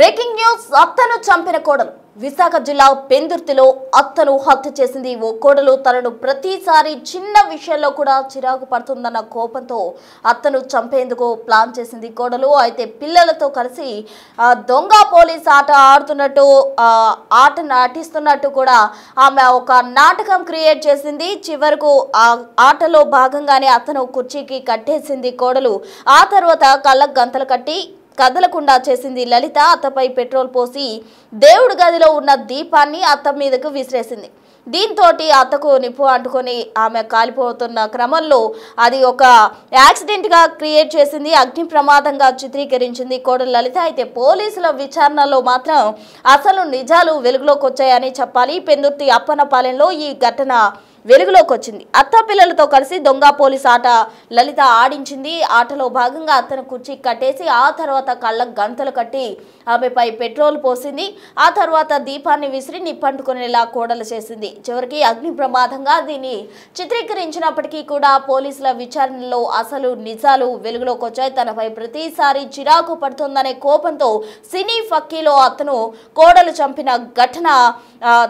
Breaking news అత్తను చంపిన కోడలు విశాఖ జిల్లా పెందుర్తిలో అత్తను హత్య చేసింది ఓ కోడలు తనను ప్రతిసారి చిన్న విషయంలో కూడా చిరాకు పడుతుందన్న కోపంతో అత్తను చంపేందుకు ప్లాన్ చేసింది కోడలు అయితే పిల్లలతో కలిసి దొంగ పోలీస్ ఆట ఆడుతున్నట్టు ఆట నటిస్తున్నట్టు కూడా ఆమె ఒక నాటకం క్రియేట్ చేసింది చివరకు ఆ ఆటలో భాగంగానే అత్తను కుర్చీకి కట్టేసింది కోడలు ఆ తర్వాత కళ్ళకు గంతలు కట్టి కదలకుండా చేసింది లలిత అత్తపై పెట్రోల్ పోసి దేవుడి గదిలో ఉన్న దీపాన్ని అత్త మీదకు విసిరేసింది దీంతో అత్తకు నిప్పు అంటుకొని ఆమె కాలిపోతున్న క్రమంలో అది ఒక యాక్సిడెంట్ గా క్రియేట్ చేసింది అగ్ని ప్రమాదంగా చిత్రీకరించింది కోడలు లలిత అయితే పోలీసుల విచారణలో మాత్రం అసలు నిజాలు వెలుగులోకి వచ్చాయని చెప్పాలి పెందుర్తి అప్పన్నపాలెంలో ఈ ఘటన వెలుగులోకి వచ్చింది అత్త పిల్లలతో కలిసి దొంగ పోలీస్ ఆట లలిత ఆడించింది ఆటలో భాగంగా అత్తను కుర్చీ కట్టేసి ఆ తర్వాత కళ్ళకు గంతలు కట్టి ఆమెపై పెట్రోల్ పోసింది ఆ తర్వాత దీపాన్ని విసిరి నిప్పంటుకునేలా కోడలు చేసింది చివరికి అగ్ని ప్రమాదంగా దీన్ని చిత్రీకరించినప్పటికీ కూడా పోలీసుల విచారణలో అసలు నిజాలు వెలుగులోకి వచ్చాయి తనపై ప్రతిసారి చిరాకు పడుతుందనే కోపంతో సినీ ఫక్కీలో అతను కోడలు చంపిన ఘటన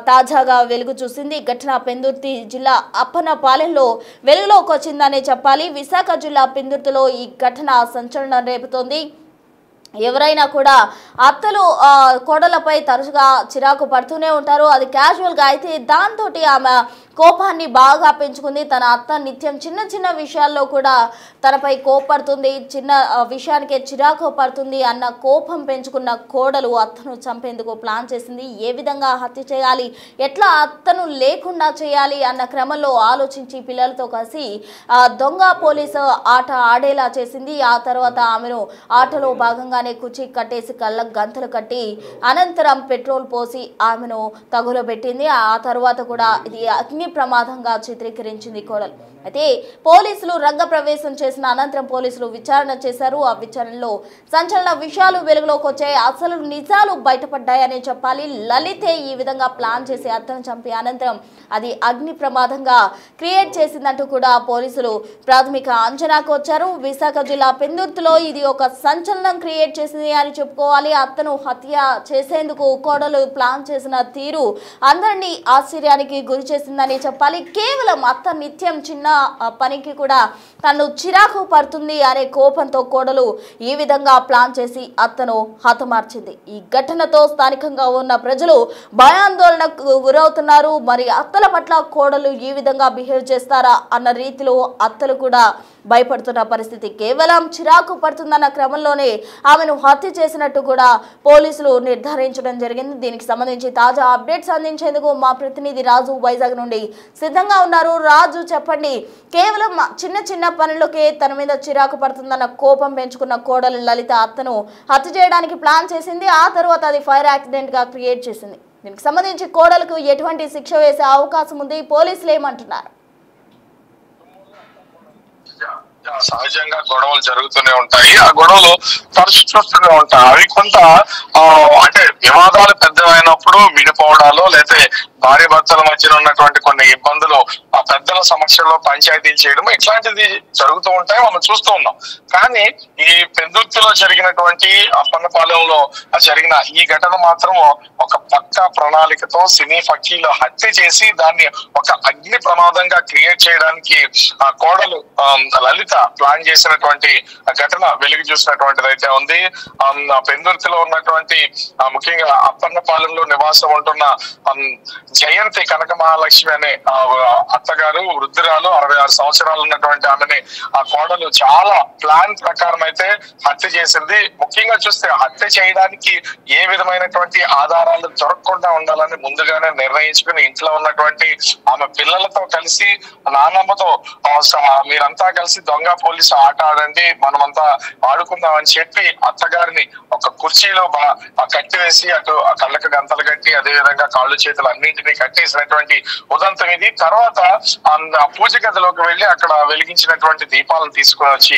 తాజాగా వెలుగు చూసింది ఘటన పెందుర్తి జిల్లా అప్పన్నపాలెంలో వెలుగులోకి వచ్చిందనే చెప్పాలి విశాఖ జిల్లా పెందుర్తిలో ఈ ఘటన సంచలనం రేపుతోంది ఎవరైనా కూడా అత్తలు కోడలపై తరచుగా చిరాకు పడుతూనే ఉంటారు అది క్యాజువల్గా అయితే దాంతో ఆమె కోపాన్ని బాగా పెంచుకుంది తన అత్త నిత్యం చిన్న చిన్న విషయాల్లో కూడా తనపై కోపడుతుంది చిన్న విషయానికే చిరాకు పడుతుంది అన్న కోపం పెంచుకున్న కోడలు అత్తను చంపేందుకు ప్లాన్ చేసింది ఏ విధంగా హత్య చేయాలి ఎట్లా అత్తను లేకుండా చేయాలి అన్న క్రమంలో ఆలోచించి పిల్లలతో కలిసి దొంగ పోలీసు ఆట ఆడేలా చేసింది ఆ తర్వాత ఆమెను ఆటలో భాగంగానే కుర్చీ కట్టేసి కళ్ళకు గంతలు కట్టి అనంతరం పెట్రోల్ పోసి ఆమెను తగులబెట్టింది ఆ తర్వాత కూడా ఇది అగ్ని ప్రమాదంగా చిత్రీకరించింది కోడలు అయితే పోలీసులు రంగప్రవేశం చేసిన అనంతరం పోలీసులు విచారణ చేశారు ఆ విచారణలో సంచలన విషయాలు వెలుగులోకి వచ్చాయి అసలు నిజాలు బయటపడ్డాయని చెప్పాలి లలితే ఈ విధంగా ప్లాన్ చేసి అత్తను చంపి అనంతరం అది అగ్ని ప్రమాదంగా క్రియేట్ చేసిందంటూ కూడా పోలీసులు ప్రాథమిక అంచనాకు వచ్చారు విశాఖ జిల్లా పెందుర్తిలో ఇది ఒక సంచలనం క్రియేట్ చేసింది అని చెప్పుకోవాలి అత్తను హత్య చేసేందుకు కోడలు ప్లాన్ చేసిన తీరు అందరినీ ఆశ్చర్యానికి గురి చేసిందని చెప్పాలి కేవలం అత్త నిత్యం చిన్న పనికి కూడా తను చిరాకు పడుతుంది అనే కోపంతో కోడలు ఈ విధంగా ప్లాన్ చేసి అత్తను హతమార్చింది ఈ ఘటనతో స్థానికంగా ఉన్న ప్రజలు భయాందోళనకు గురవుతున్నారు మరి అత్తల పట్ల కోడలు ఈ విధంగా బిహేవ్ చేస్తారా అన్న రీతిలో అత్తలు కూడా భయపడుతున్న పరిస్థితి కేవలం చిరాకు పడుతుందన్న క్రమంలోనే ఆమెను హత్య చేసినట్టు కూడా పోలీసులు నిర్ధారించడం జరిగింది దీనికి సంబంధించి తాజా అప్డేట్స్ అందించేందుకు మా ప్రతినిధి రాజు వైజాగ్ నుండి సిద్ధంగా ఉన్నారు రాజు చెప్పండి కేవలం చిన్న చిన్న పనులకే తన మీద చిరాకు పడుతుందన్న కోపం పెంచుకున్న కోడలు లలిత అత్తను హత్య చేయడానికి ప్లాన్ చేసింది ఆ తర్వాత అది ఫైర్ యాక్సిడెంట్ గా క్రియేట్ చేసింది దీనికి సంబంధించి కోడలకు ఎటువంటి శిక్ష వేసే అవకాశం ఉంది పోలీసులు ఏమంటున్నారు సహజంగా గొడవలు జరుగుతూనే ఉంటాయి ఆ గొడవలు తరచు చూస్తూనే ఉంటాయి అవి కొంత అంటే వివాదాలు పెద్దవైనప్పుడు విడిపోవడాలు లేకపోతే భార్య భర్తల మధ్యన ఉన్నటువంటి కొన్ని ఇబ్బందులు ఆ పెద్దల సమస్యల్లో పంచాయతీలు చేయడం ఇట్లాంటిది జరుగుతూ ఉంటాయి మనం చూస్తూ ఉన్నాం కానీ ఈ పెందుర్తిలో జరిగినటువంటి అప్పన్నపాలెంలో జరిగిన ఈ ఘటన మాత్రం ఒక పక్కా ప్రణాళికతో సినీ ఫక్కీలో హత్య చేసి దాన్ని ఒక అగ్ని ప్రమాదంగా క్రియేట్ చేయడానికి ఆ కోడలు లలిత ప్లాన్ చేసినటువంటి ఘటన వెలుగు చూసినటువంటిది అయితే ఉంది పెందుర్తిలో ఉన్నటువంటి ముఖ్యంగా అప్పన్నపాలెంలో నివాసం ఉంటున్న జయంతి కనక మహాలక్ష్మి అనే అత్తగారు వృద్ధురాలు 66 సంవత్సరాలు ఉన్నటువంటి ఆమెని ఆ కోడలు చాలా ప్లాన్ ప్రకారం అయితే హత్య చేసింది ముఖ్యంగా చూస్తే హత్య చేయడానికి ఏ విధమైనటువంటి ఆధారాలు దొరకకుండా ఉండాలని ముందుగానే నిర్ణయించుకుని ఇంట్లో ఉన్నటువంటి ఆమె పిల్లలతో కలిసి నాన్నమ్మతో మీరంతా కలిసి దొంగ పోలీసు ఆట ఆడండి మనమంతా ఆడుకుందాం అని చెప్పి అత్తగారిని ఒక కుర్చీలో కట్టివేసి అటు కళ్ళకు గంతలు కట్టి అదే విధంగా కాళ్ళు చేతులు అన్నింటినీ ఇంటిని కట్టేసినటువంటి ఉదంతం ఇది. తర్వాత ఆ పూజ గదిలోకి వెళ్లి అక్కడ వెలిగించినటువంటి దీపాలను తీసుకుని వచ్చి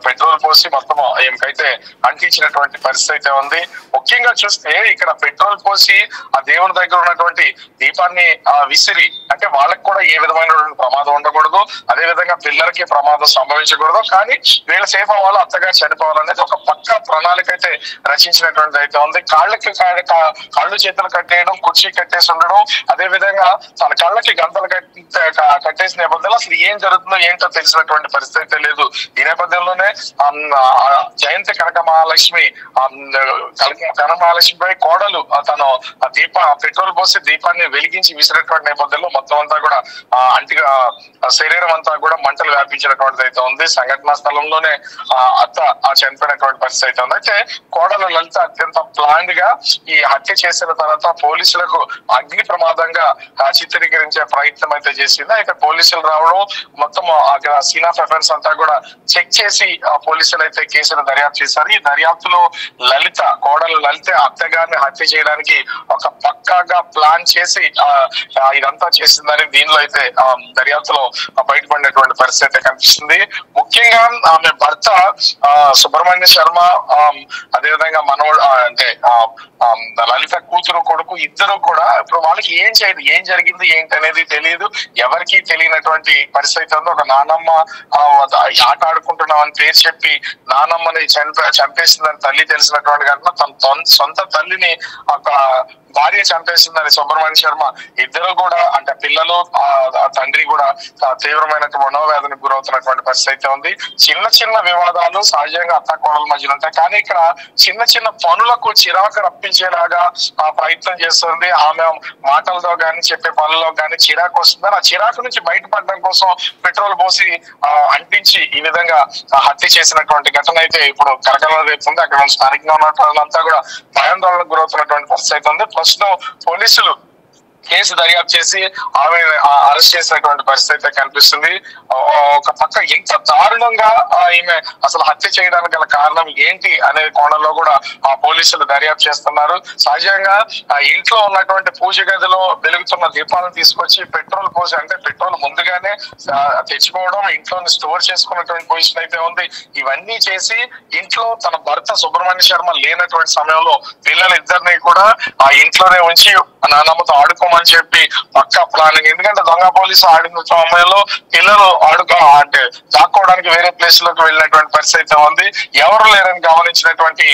పెట్రోల్ పోసి మొత్తం ఏమికైతే అంటించినటువంటి పరిస్థితి అయితే ఉంది. ముఖ్యంగా చూస్తే ఇక్కడ పెట్రోల్ పోసి ఆ దేవుని దగ్గర ఉన్నటువంటి దీపాన్ని విసిరి, అంటే వాళ్ళకి కూడా ఏ విధమైనటువంటి ప్రమాదం ఉండకూడదు, అదే విధంగా పిల్లలకి ప్రమాదం సంభవించకూడదు, కానీ వీళ్ళ సేఫ్ అవ్వాలి, అత్తగా చనిపోవాలనేది ఒక పక్క ప్రణాళిక అయితే రచించినటువంటి అయితే ఉంది. కాళ్ళు చేతులు కట్టేయడం, కుర్చీ కట్టేసి ఉండడం, అదే విధంగా తన కళ్ళకి గంటలు కట్టేసిన నేపథ్యంలో అసలు ఏం జరుగుతుందో ఏంటో తెలిసినటువంటి పరిస్థితి లేదు. ఈ నేపథ్యంలోనే జయంతి కనక మహాలక్ష్మిపై కోడలు తను పెట్రోల్ పోసి దీపాన్ని వెలిగించి విసిరేటువంటి నేపథ్యంలో మొత్తం అంతా కూడా అంటిగా శరీరం అంతా కూడా మంటలు వ్యాపించినటువంటిది అయితే ఉంది. సంఘటనా స్థలంలోనే అత్త చనిపోయినటువంటి పరిస్థితి అయితే ఉంది. అయితే కోడలు లలిత అత్యంత ప్లాన్డ్ గా ఈ హత్య చేసిన తర్వాత పోలీసులకు అగ్ని ప్రమాదంగా చిత్రీకరించే ప్రయత్నం అయితే చేసింది. అయితే పోలీసులు రావడం, మొత్తం అక్కడ సీన్ ఆఫ్ అఫెన్స్ అంతా కూడా చెక్ చేసి పోలీసులు అయితే కేసును దర్యాప్తు చేశారు. ఈ దర్యాప్తులో కోడలు లలిత అత్తగారిని హత్య చేయడానికి ఒక పక్కాగా ప్లాన్ చేసి ఇదంతా చేసిందని దీనిలో అయితే దర్యాప్తులో బయటపడినటువంటి పరిస్థితి కనిపిస్తుంది. ముఖ్యంగా ఆమె భర్త సుబ్రహ్మణ్య శర్మ, అదేవిధంగా మనవడు అంటే లలిత కూతురు కొడుకు ఇద్దరు కూడా ఇప్పుడు వాళ్ళకి ఏం జరిగింది ఏంటి అనేది తెలియదు, ఎవరికి తెలియనటువంటి పరిస్థితి ఉంది. ఒక నానమ్మ ఆట ఆడుకుంటున్నామని పేరు చెప్పి నానమ్మని చంపేసిందని తల్లి తెలిసినటువంటి ఘటన, తన సొంత తల్లిని ఒక భార్య చంపేసిందని సుబ్రహ్మణ్య శర్మ ఇద్దరు కూడా, అంటే పిల్లలు తండ్రి కూడా తీవ్రమైనటువంటి మనోవేదనకు గురవుతున్నటువంటి పరిస్థితి ఉంది. చిన్న చిన్న వివాదాలు సహజంగా అత్త కోడల మధ్యలో ఉంటాయి, కానీ ఇక్కడ చిన్న చిన్న పనులకు చిరాకు రప్పించేలాగా ప్రయత్నం చేస్తుంది. ఆమె మాటలతో గాని చెప్పే పనుల్లో గాని చిరాకు వస్తుంది. ఆ చిరాకు నుంచి బయటపడడం కోసం పెట్రోల్ పోసి అంటించి ఈ విధంగా హత్య చేసినటువంటి ఘటన అయితే ఇప్పుడు కలకలం రేపుతుంది. అక్కడ స్థానికంగా ఉన్న వాళ్ళంతా కూడా భయాందోళనకు గురవుతున్నటువంటి పరిస్థితి ఉంది. ప్రస్తుతం పోలీసులు కేసు దర్యాప్తు చేసి ఆమె అరెస్ట్ చేసినటువంటి పరిస్థితి కనిపిస్తుంది. ఒక పక్క ఇంత దారుణంగా ఈమె అసలు హత్య చేయడానికి గల కారణం ఏంటి అనే కోణంలో కూడా పోలీసులు దర్యాప్తు చేస్తున్నారు. సహజంగా ఇంట్లో ఉన్నటువంటి పూజ గదిలో వెలుగుతున్న దీపాలను తీసుకొచ్చి పెట్రోల్ పోసి, అంటే పెట్రోల్ ముందుగానే తెచ్చుకోవడం, ఇంట్లోని స్టోర్ చేసుకున్నటువంటి పొజిషన్ అయితే ఉంది. ఇవన్నీ చేసి ఇంట్లో తన భర్త సుబ్రహ్మణ్య శర్మ లేనటువంటి సమయంలో పిల్లలిద్దరిని కూడా ఆ ఇంట్లోనే ఉంచి నానమ్మతో ఆడుకోమని చెప్పి పక్కా ప్లానింగ్. ఎందుకంటే దొంగ పోలీసు ఆడిన సమయంలో పిల్లలు అంటే దాక్కోవడానికి వేరే ప్లేస్ లోకి వెళ్ళినటువంటి పరిస్థితి ఉంది. ఎవరు లేరని గమనించినటువంటి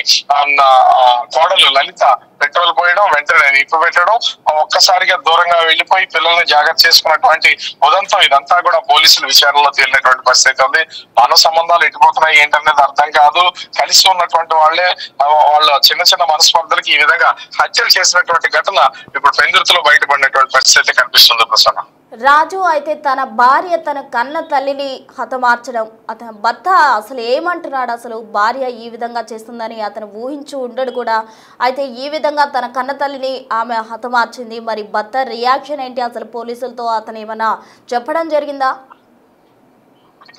కోడలు లలిత పెట్రోల్ పోయడం, వెంటనే నిప్పు పెట్టడం, ఒక్కసారిగా దూరంగా వెళ్లిపోయి పిల్లల్ని జాగ్రత్త చేసుకున్నటువంటి ఉదంతం ఇదంతా కూడా పోలీసుల విచారణలో తేలినటువంటి పరిస్థితి ఉంది. మన సంబంధాలు ఎటుపోతున్నాయి ఏంటనేది అర్థం కాదు. కలిసి ఉన్నటువంటి వాళ్ళ చిన్న చిన్న మనస్పర్ధలకి ఈ విధంగా హత్యలు చేసినటువంటి ఘటన ఇప్పుడు పెందుర్తిలో బయటపడినటువంటి పరిస్థితి కనిపిస్తుంది. ప్రసన్న రాజు అయితే తన భార్య తన కన్న తల్లిని హతమార్చడం, అతని భర్త అసలు ఏమంటున్నాడు, అసలు భార్య ఈ విధంగా చేస్తుందని అతను ఊహించి ఉండడు కూడా. అయితే ఈ విధంగా తన కన్న తల్లిని ఆమె హతమార్చింది, మరి భర్త రియాక్షన్ ఏంటి, అసలు పోలీసులతో అతను ఏమన్నా చెప్పడం జరిగిందా?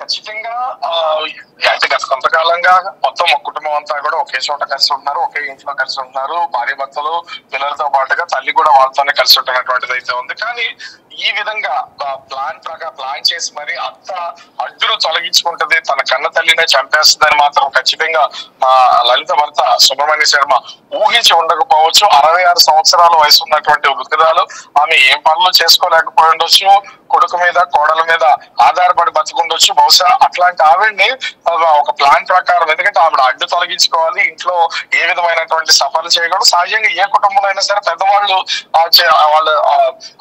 ఖచ్చితంగా అంటే గత కొంతకాలంగా మొత్తం కుటుంబం అంతా కూడా ఒకే చోట కలిసి ఉంటున్నారు, ఒకే ఇంట్లో కలిసి ఉంటున్నారు. భార్య భర్తలు పిల్లలతో పాటుగా తల్లి కూడా వాళ్ళతోనే కలిసి ఉంటున్నటువంటిది అయితే ఉంది. కానీ ఈ విధంగా ప్లాన్ చేసి మరి అత్త అడ్డును తొలగించుకుంటది, తన కన్న తల్లినే చంపేస్తుందని మాత్రం ఖచ్చితంగా మా లలిత భర్త సుబ్రహ్మణ్య శర్మ ఊహించి ఉండకపోవచ్చు. 66 సంవత్సరాల వయసు ఉన్నటువంటి వృద్ధురాలు, ఆమె ఏం పనులు చేసుకోలేకపోయి ఉండొచ్చు, కొడుకు మీద కోడల మీద ఆధారపడి బతుకుండొచ్చు. బహుశా అట్లాంటి ఆవిడ్ని ఒక ప్లాన్ ప్రకారం, ఎందుకంటే ఆవిడ అడ్డు తొలగించుకోవాలి, ఇంట్లో ఏ విధమైనటువంటి సఫలు చేయకూడదు. సహజంగా ఏ కుటుంబంలో అయినా సరే పెద్దవాళ్ళు వాళ్ళు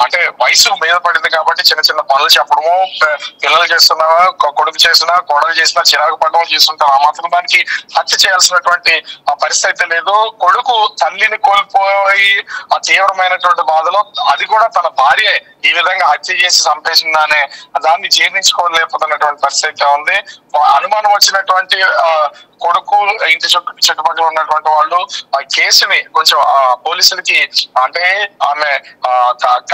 అంటే వయసు మీద పడింది కాబట్టి చిన్న చిన్న పనులు చెప్పడము, పిల్లలు చేస్తున్నావా, కొడుకు చేసినా కోడలు చేసినా చిరాకు పడడం చేస్తుంటారు. ఆ మాత్రం దానికి హత్య చేయాల్సినటువంటి పరిస్థితి లేదు. కొడుకు తల్లిని కోల్పోయి ఆ తీవ్రమైనటువంటి బాధలో, అది కూడా తన భార్య ఈ విధంగా హత్య చేసి చంపేసిందానే దాన్ని జీర్ణించుకోలేకపోతున్నటువంటి పరిస్థితి ఉంది. అనుమానం వచ్చినటువంటి కొడుకు, ఇంటి చుట్టుపక్కల ఉన్నటువంటి వాళ్ళు ఆ కేసుని కొంచెం పోలీసులకి, అంటే ఆమె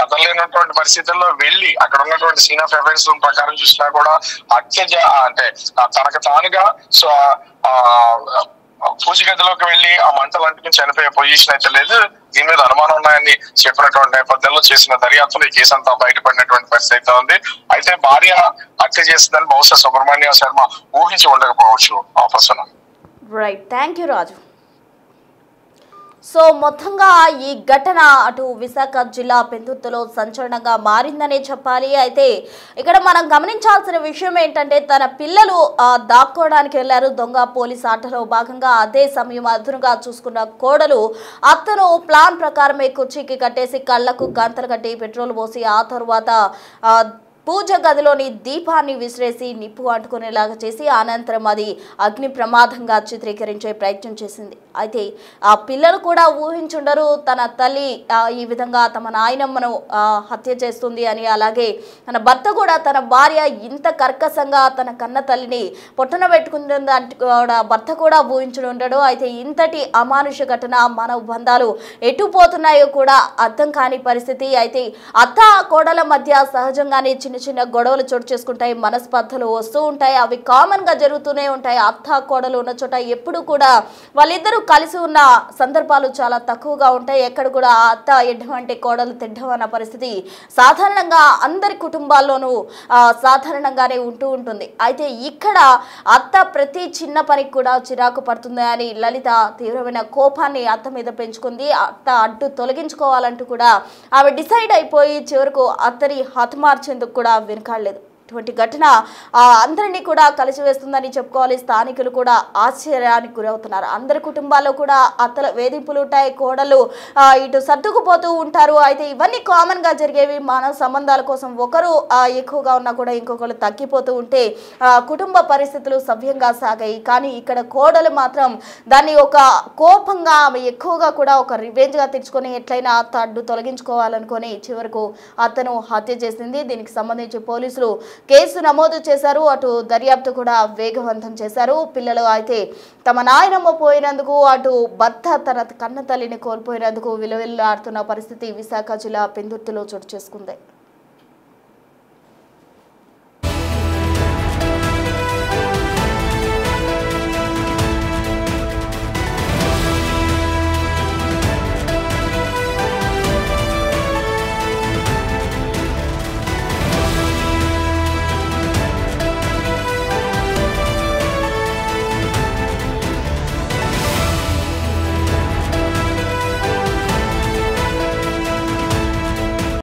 కదలేనటువంటి పరిస్థితుల్లో వెళ్ళి అక్కడ ఉన్నటువంటి సీన్ ఆఫ్ ఎవిడెన్స్ ప్రకారం చూసినా కూడా హత్య అంటే తనకు తానుగా సో పూజ గదిలోకి వెళ్ళి ఆ మంటలు అంటుకుని చనిపోయే పొజిషన్ అయితే లేదు. దీని మీద అనుమానం ఉన్నాయని చెప్పినటువంటి నేపథ్యంలో చేసిన దర్యాప్తులో ఈ కేసు అంతా బయటపడినటువంటి పరిస్థితి అయితే ఉంది. అయితే భార్య హత్య చేసిందని బహుశా సుబ్రహ్మణ్య శర్మ ఊహించి ఉండకపోవచ్చు. Right, thank you Raju. So మొత్తంగా ఈ ఘటన అటు విశాఖ జిల్లా పెందుర్తిలో సంచలనంగా మారిందనే చెప్పాలి. అయితే ఇక్కడ మనం గమనించాల్సిన విషయం ఏంటంటే తన పిల్లలు దాక్కోవడానికి వెళ్లారు దొంగ పోలీస్ ఆటలో భాగంగా. అదే సమయం అదునుగా చూసుకున్న కోడలు అతను ప్లాన్ ప్రకారమే కుర్చీకి కట్టేసి కళ్లకు గంతలు కట్టి పెట్రోల్ పోసి ఆ తరువాత పూజ గదిలోని దీపాన్ని విసిరేసి నిప్పు అంటుకునేలాగా చేసి అనంతరం అది అగ్ని ప్రమాదంగా చిత్రీకరించే ప్రయత్నం చేసింది. అయితే ఆ పిల్లలు కూడా ఊహించుండరు తన తల్లి ఈ విధంగా తమ నాయనమ్మను హత్య చేస్తుంది అని. అలాగే తన భర్త కూడా తన భార్య ఇంత కర్కశంగా తన కన్న తల్లిని పొట్టన పెట్టుకుంటుందంటే కూడా భర్త కూడా ఊహించుని ఉండడు. అయితే ఇంతటి అమానుష ఘటన మానవ బంధాలు ఎటు పోతున్నాయో కూడా అర్థం కాని పరిస్థితి. అయితే అత్త కోడల మధ్య సహజంగానే చిన్న చిన్న గొడవలు చోటు చేసుకుంటాయి, మనస్పర్ధలు వస్తూ ఉంటాయి, అవి కామన్ గా జరుగుతూనే ఉంటాయి. అత్త కోడలు ఉన్న చోట ఎప్పుడు కూడా వాళ్ళిద్దరూ కలిసి ఉన్న సందర్భాలు చాలా తక్కువగా ఉంటాయి. ఎక్కడ కూడా అత్త ఎడ్డం అంటే కోడలు తెడ్డం అన్న పరిస్థితి సాధారణంగా అందరి కుటుంబాల్లోనూ సాధారణంగానే ఉంటూ ఉంటుంది. అయితే ఇక్కడ అత్త ప్రతి చిన్న పనికి కూడా చిరాకు పడుతుంది అని లలిత తీవ్రమైన కోపాన్ని అత్త మీద పెంచుకుంది. అత్త అడ్డు తొలగించుకోవాలంటూ కూడా ఆమె డిసైడ్ అయిపోయి చివరకు అత్తని హతమార్చేందుకు కూడా వెనుకాడలేదు. ఇటువంటి ఘటన అందరినీ కూడా కలిసివేస్తుందని చెప్పుకోవాలి. స్థానికులు కూడా ఆశ్చర్యానికి గురవుతున్నారు. అందరి కుటుంబాల్లో కూడా అత్తల వేధింపులు ఉంటాయి, కోడలు ఇటు సర్దుకుపోతూ ఉంటారు. అయితే ఇవన్నీ కామన్ గా జరిగేవి. మానవ సంబంధాల కోసం ఒకరు ఎక్కువగా ఉన్నా కూడా ఇంకొకరు తగ్గిపోతూ ఉంటే కుటుంబ పరిస్థితులు సవ్యంగా సాగాయి. కానీ ఇక్కడ కోడలు మాత్రం దాన్ని ఒక కోపంగా ఆమె ఎక్కువగా కూడా ఒక రివెంజ్ గా తెచ్చుకొని ఎట్లయినా అత్త అడ్డు తొలగించుకోవాలనుకొని చివరకు అత్తను హత్య చేసింది. దీనికి సంబంధించి పోలీసులు కేసు నమోదు చేశారు. అటు దర్యాప్తు కూడా వేగవంతం చేశారు. పిల్లలు అయితే తమ నాయనమ్మ పోయినందుకు, అటు భర్త తన కన్న తల్లిని కోల్పోయినందుకు విలువెల్లాడుతున్న పరిస్థితి విశాఖ జిల్లా పెందుర్తిలో చోటు చేసుకుంది.